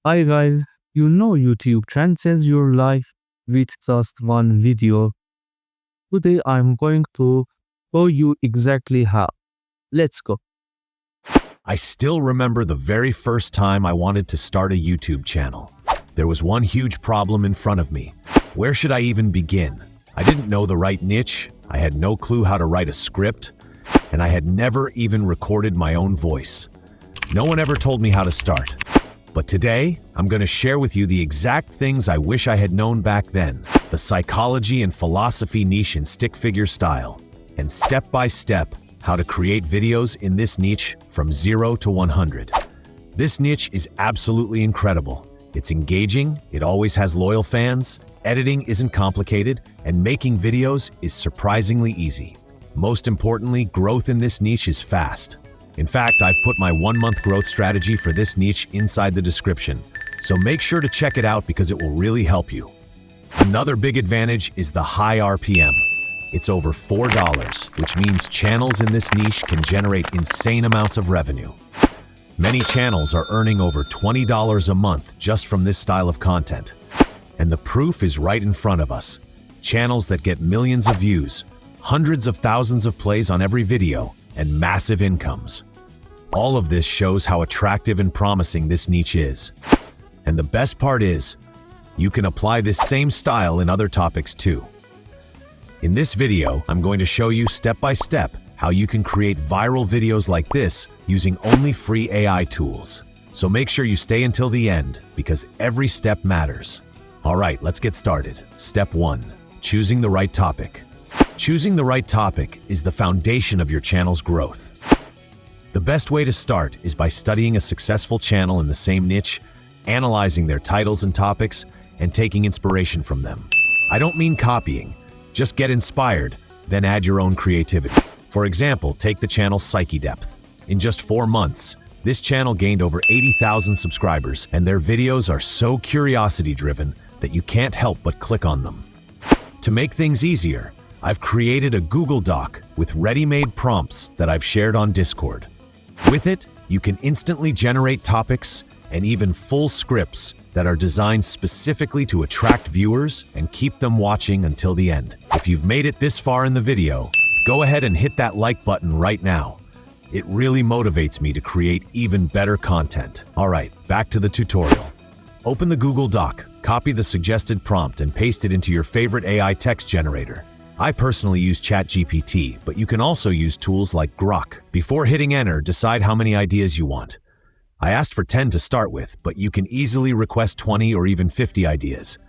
Hi guys, YouTube transcends your life with just one video. Today I'm going to show you exactly how. Let's go. I still remember the very first time I wanted to start a YouTube channel. There was one huge problem in front of me. Where should I even begin? I didn't know the right niche, I had no clue how to write a script, and I had never even recorded my own voice. No one ever told me how to start. But today, I'm going to share with you the exact things I wish I had known back then, the psychology and philosophy niche in stick figure style, and step by step, how to create videos in this niche from 0 to 100. This niche is absolutely incredible. It's engaging, it always has loyal fans, editing isn't complicated, and making videos is surprisingly easy. Most importantly, growth in this niche is fast. In fact, I've put my 1-month growth strategy for this niche inside the description, so make sure to check it out because it will really help you. Another big advantage is the high RPM. It's over $4, which means channels in this niche can generate insane amounts of revenue. Many channels are earning over $20 a month just from this style of content. And the proof is right in front of us. Channels that get millions of views, hundreds of thousands of plays on every video, and massive incomes. All of this shows how attractive and promising this niche is. And the best part is, you can apply this same style in other topics too. In this video, I'm going to show you step by step how you can create viral videos like this using only free AI tools. So make sure you stay until the end because every step matters. All right, let's get started. Step 1. Choosing the right topic. Choosing the right topic is the foundation of your channel's growth. The best way to start is by studying a successful channel in the same niche, analyzing their titles and topics, and taking inspiration from them. I don't mean copying, just get inspired, then add your own creativity. For example, take the channel Psyche Depth. In just 4 months, this channel gained over 80,000 subscribers, and their videos are so curiosity-driven that you can't help but click on them. To make things easier, I've created a Google Doc with ready-made prompts that I've shared on Discord. With it, you can instantly generate topics and even full scripts that are designed specifically to attract viewers and keep them watching until the end. If you've made it this far in the video, go ahead and hit that like button right now. It really motivates me to create even better content. All right, back to the tutorial. Open the Google Doc, copy the suggested prompt and paste it into your favorite AI text generator. I personally use ChatGPT, but you can also use tools like Grok. Before hitting enter, decide how many ideas you want. I asked for 10 to start with, but you can easily request 20 or even 50 ideas.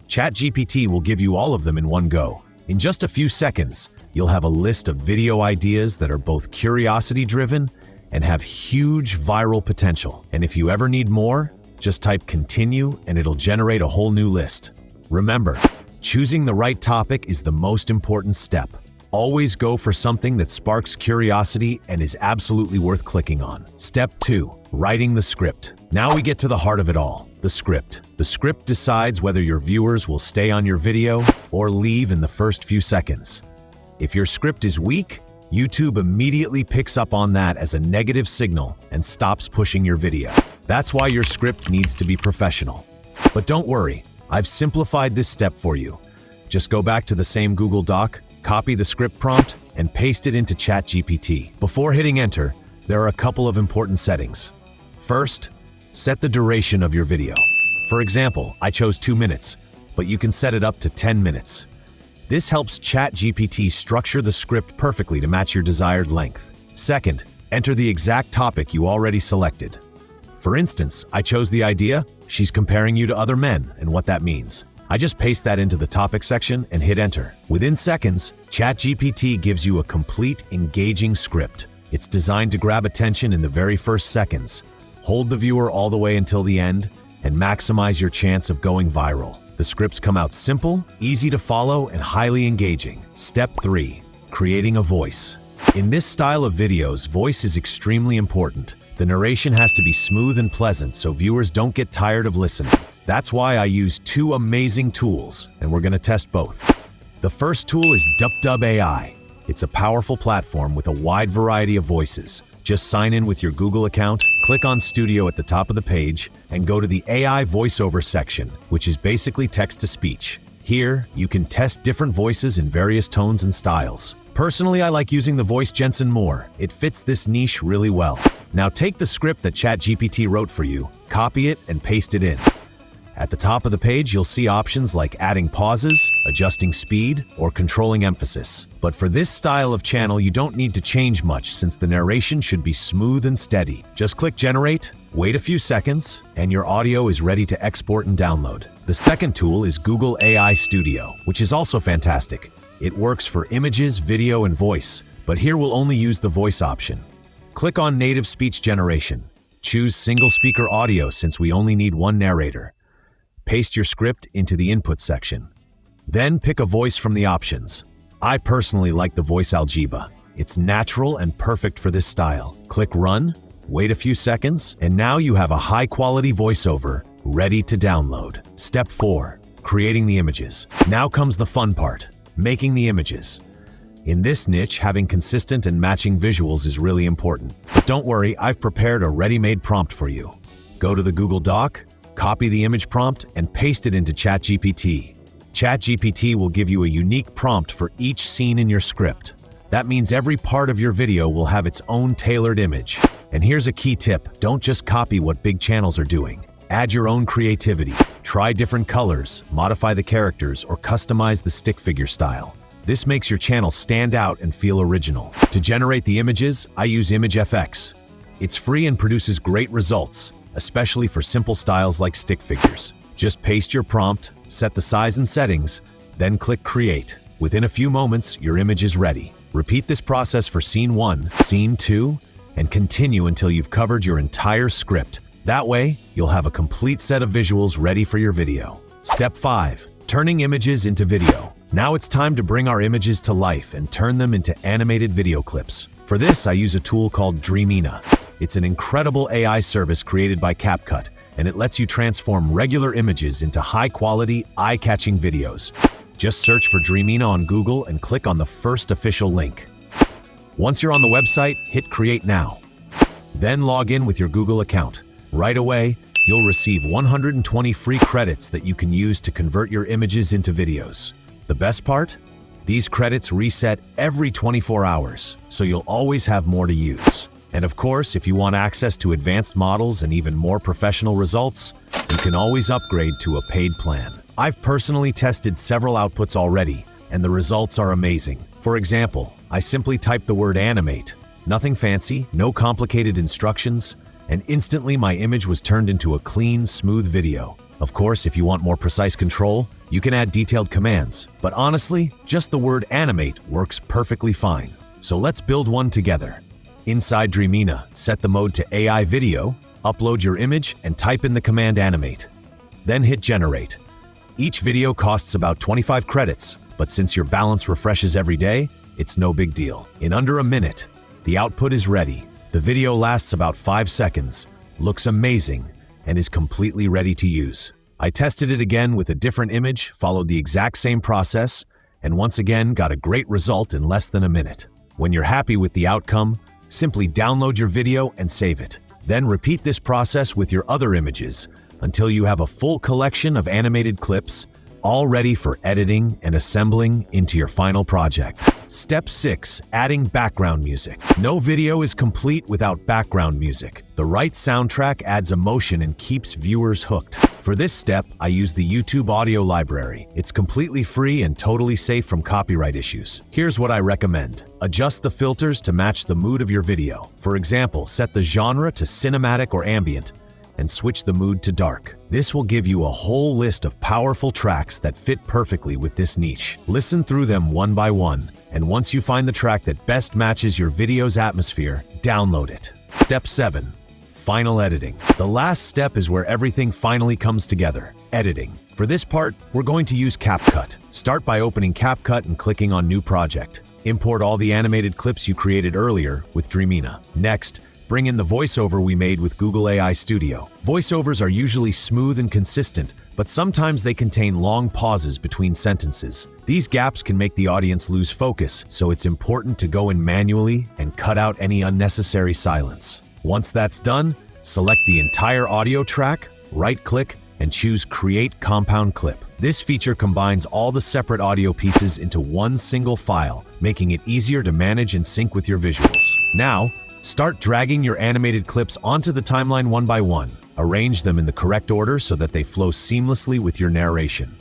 ChatGPT will give you all of them in one go. In just a few seconds, you'll have a list of video ideas that are both curiosity-driven and have huge viral potential. And if you ever need more, just type continue and it'll generate a whole new list. Remember, choosing the right topic is the most important step. Always go for something that sparks curiosity and is absolutely worth clicking on. Step 2. Writing the script. Now we get to the heart of it all, the script. The script decides whether your viewers will stay on your video or leave in the first few seconds. If your script is weak, YouTube immediately picks up on that as a negative signal and stops pushing your video. That's why your script needs to be professional. But don't worry, I've simplified this step for you. Just go back to the same Google Doc, copy the script prompt, and paste it into ChatGPT. Before hitting enter, there are a couple of important settings. First, set the duration of your video. For example, I chose 2 minutes, but you can set it up to 10 minutes. This helps ChatGPT structure the script perfectly to match your desired length. Second, enter the exact topic you already selected. For instance, I chose the idea, she's comparing you to other men and what that means. I just paste that into the topic section and hit enter. Within seconds, ChatGPT gives you a complete, engaging script. It's designed to grab attention in the very first seconds, hold the viewer all the way until the end, and maximize your chance of going viral. The scripts come out simple, easy to follow, and highly engaging. Step 3. Creating a voice. In this style of videos, voice is extremely important. The narration has to be smooth and pleasant so viewers don't get tired of listening. That's why I use 2 amazing tools, and we're going to test both. The first tool is DupDub AI. It's a powerful platform with a wide variety of voices. Just sign in with your Google account, click on Studio at the top of the page and go to the AI voiceover section, which is basically text-to-speech. Here, you can test different voices in various tones and styles. Personally, I like using the voice Jensen more. It fits this niche really well. Now take the script that ChatGPT wrote for you, copy it, and paste it in. At the top of the page, you'll see options like adding pauses, adjusting speed, or controlling emphasis. But for this style of channel, you don't need to change much since the narration should be smooth and steady. Just click Generate, wait a few seconds, and your audio is ready to export and download. The second tool is Google AI Studio, which is also fantastic. It works for images, video, and voice, but here we'll only use the voice option. Click on Native Speech Generation. Choose Single Speaker Audio since we only need one narrator. Paste your script into the input section. Then pick a voice from the options. I personally like the voice Algeba. It's natural and perfect for this style. Click Run, wait a few seconds, and now you have a high-quality voiceover ready to download. Step 4. Creating the images. Now comes the fun part, making the images. In this niche, having consistent and matching visuals is really important. But don't worry, I've prepared a ready-made prompt for you. Go to the Google Doc, copy the image prompt, and paste it into ChatGPT. ChatGPT will give you a unique prompt for each scene in your script. That means every part of your video will have its own tailored image. And here's a key tip, don't just copy what big channels are doing. Add your own creativity. Try different colors, modify the characters, or customize the stick figure style. This makes your channel stand out and feel original. To generate the images, I use ImageFX. It's free and produces great results, especially for simple styles like stick figures. Just paste your prompt, set the size and settings, then click Create. Within a few moments, your image is ready. Repeat this process for Scene 1, Scene 2, and continue until you've covered your entire script. That way, you'll have a complete set of visuals ready for your video. Step 5. Turning images into video. Now it's time to bring our images to life and turn them into animated video clips. For this, I use a tool called Dreamina. It's an incredible AI service created by CAPCUT, and it lets you transform regular images into high-quality, eye-catching videos. Just search for Dreamina on Google and click on the first official link. Once you're on the website, hit Create Now. Then log in with your Google account. Right away, you'll receive 120 free credits that you can use to convert your images into videos. The best part? These credits reset every 24 hours, so you'll always have more to use. And of course, if you want access to advanced models and even more professional results, you can always upgrade to a paid plan. I've personally tested several outputs already, and the results are amazing. For example, I simply typed the word animate. Nothing fancy, no complicated instructions, and instantly my image was turned into a clean, smooth video. Of course, if you want more precise control, you can add detailed commands. But honestly, just the word animate works perfectly fine. So let's build one together. Inside Dreamina, set the mode to AI video, upload your image, and type in the command animate. Then hit generate. Each video costs about 25 credits, but since your balance refreshes every day, it's no big deal. In under a minute, the output is ready. The video lasts about 5 seconds, looks amazing, and is completely ready to use. I tested it again with a different image, followed the exact same process, and once again got a great result in less than a minute. When you're happy with the outcome, simply download your video and save it. Then repeat this process with your other images until you have a full collection of animated clips, all ready for editing and assembling into your final project. Step 6. Adding background music. No video is complete without background music. The right soundtrack adds emotion and keeps viewers hooked. For this step, I use the YouTube audio library. It's completely free and totally safe from copyright issues. Here's what I recommend. Adjust the filters to match the mood of your video. For example, set the genre to cinematic or ambient, and switch the mood to dark. This will give you a whole list of powerful tracks that fit perfectly with this niche. Listen through them one by one, and once you find the track that best matches your video's atmosphere, download it. Step 7. Final editing. The last step is where everything finally comes together. Editing. For this part, we're going to use CAPCUT. Start by opening CAPCUT and clicking on New Project. Import all the animated clips you created earlier with Dreamina. Next, bring in the voiceover we made with Google AI Studio. Voiceovers are usually smooth and consistent, but sometimes they contain long pauses between sentences. These gaps can make the audience lose focus, so it's important to go in manually and cut out any unnecessary silence. Once that's done, Select the entire audio track, right-click, and choose Create Compound Clip. This feature combines all the separate audio pieces into one single file, making it easier to manage and sync with your visuals. Now, start dragging your animated clips onto the timeline one by one. Arrange them in the correct order so that they flow seamlessly with your narration.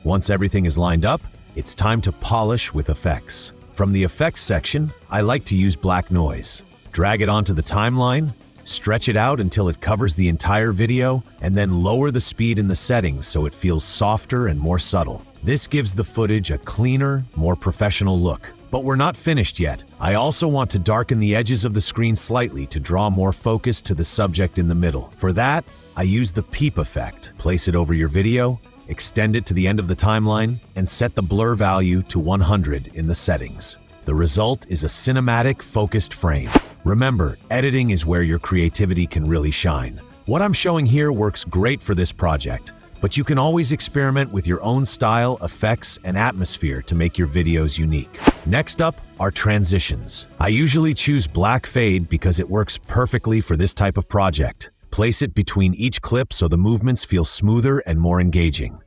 Once everything is lined up, it's time to polish with effects. From the effects section, I like to use black noise. Drag it onto the timeline, stretch it out until it covers the entire video, and then lower the speed in the settings so it feels softer and more subtle. This gives the footage a cleaner, more professional look. But we're not finished yet. I also want to darken the edges of the screen slightly to draw more focus to the subject in the middle. For that, I use the peep effect. Place it over your video, extend it to the end of the timeline, and set the blur value to 100 in the settings. The result is a cinematic, focused frame. Remember, editing is where your creativity can really shine. What I'm showing here works great for this project, but you can always experiment with your own style, effects, and atmosphere to make your videos unique. Next up are transitions. I usually choose black fade because it works perfectly for this type of project. Place it between each clip so the movements feel smoother and more engaging.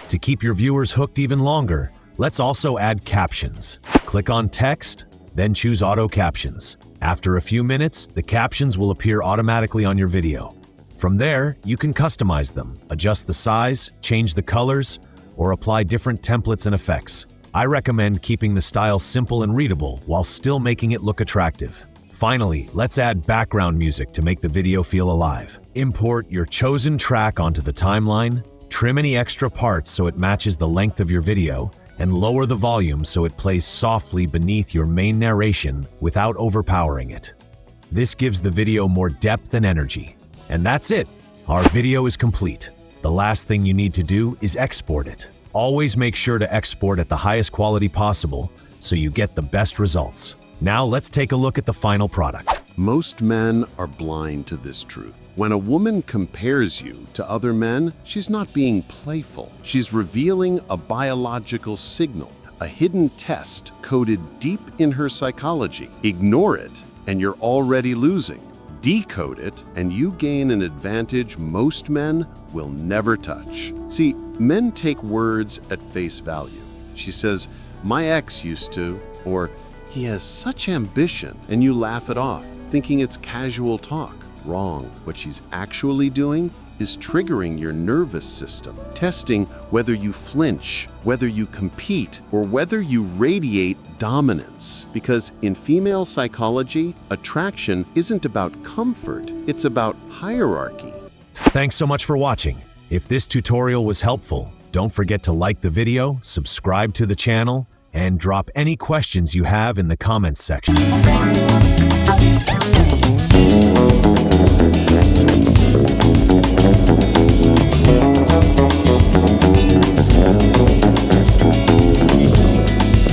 To keep your viewers hooked even longer, let's also add captions. Click on text, then choose Auto Captions. After a few minutes, the captions will appear automatically on your video. From there, you can customize them, adjust the size, change the colors, or apply different templates and effects. I recommend keeping the style simple and readable while still making it look attractive. Finally, let's add background music to make the video feel alive. Import your chosen track onto the timeline, trim any extra parts so it matches the length of your video, and lower the volume so it plays softly beneath your main narration without overpowering it. This gives the video more depth and energy. And that's it. Our video is complete. The last thing you need to do is export it. Always make sure to export at the highest quality possible so you get the best results. Now let's take a look at the final product. Most men are blind to this truth. When a woman compares you to other men, she's not being playful. She's revealing a biological signal, a hidden test coded deep in her psychology. Ignore it, and you're already losing. Decode it, and you gain an advantage most men will never touch. See, men take words at face value. She says, "My ex used to," or "He has such ambition," and you laugh it off, thinking it's casual talk. Wrong. What she's actually doing is triggering your nervous system, testing whether you flinch, whether you compete, or whether you radiate dominance. Because in female psychology, attraction isn't about comfort, it's about hierarchy. Thanks so much for watching. If this tutorial was helpful, don't forget to like the video, subscribe to the channel, and drop any questions you have in the comments section.